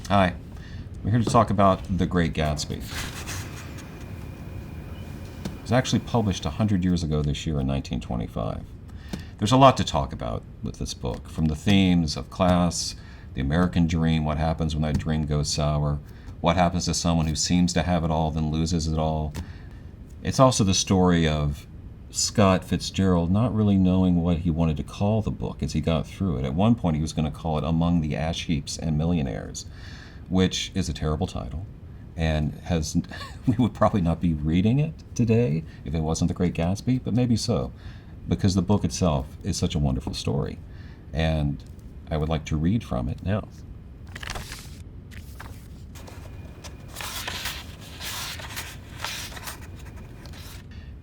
Hi, we're here to talk about The Great Gatsby. It was actually published 100 years ago this year in 1925. There's a lot to talk about with this book, from the themes of class, the American dream, what happens when that dream goes sour, what happens to someone who seems to have it all then loses it all. It's also the story of Scott Fitzgerald not really knowing what he wanted to call the book as he got through it. At one point, he was going to call it Among the Ash Heaps and Millionaires, which is a terrible title, and has we would probably not be reading it today if it wasn't The Great Gatsby, but maybe so, because the book itself is such a wonderful story, and I would like to read from it now.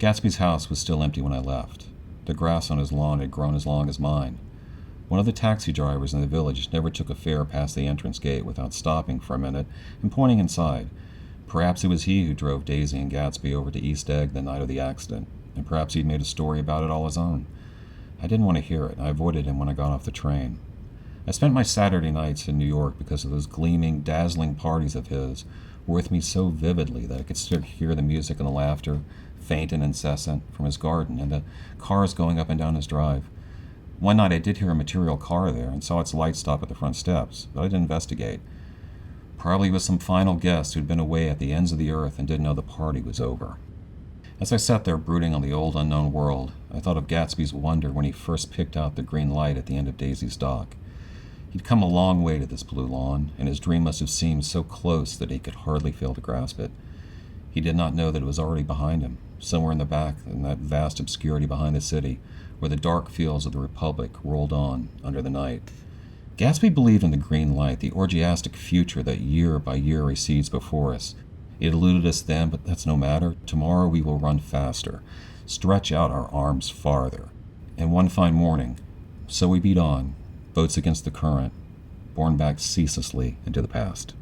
Gatsby's house was still empty when I left. The grass on his lawn had grown as long as mine. One of the taxi drivers in the village never took a fare past the entrance gate without stopping for a minute and pointing inside. Perhaps it was he who drove Daisy and Gatsby over to East Egg the night of the accident, and perhaps he'd made a story about it all his own. I didn't want to hear it. I avoided him when I got off the train. I spent my Saturday nights in New York because of those gleaming, dazzling parties of his were with me so vividly that I could still hear the music and the laughter, faint and incessant, from his garden and the cars going up and down his drive. One night I did hear a material car there and saw its light stop at the front steps, but I didn't investigate. Probably it was some final guest who'd been away at the ends of the earth and didn't know the party was over. As I sat there brooding on the old unknown world, I thought of Gatsby's wonder when he first picked out the green light at the end of Daisy's dock. He'd come a long way to this blue lawn, and his dream must have seemed so close that he could hardly fail to grasp it. He did not know that it was already behind him, somewhere in the back, in that vast obscurity behind the city, where the dark fields of the Republic rolled on under the night. Gatsby believed in the green light, the orgiastic future that year by year recedes before us. It eluded us then, but that's no matter. Tomorrow we will run faster, stretch out our arms farther. And one fine morning, so we beat on, boats against the current, borne back ceaselessly into the past.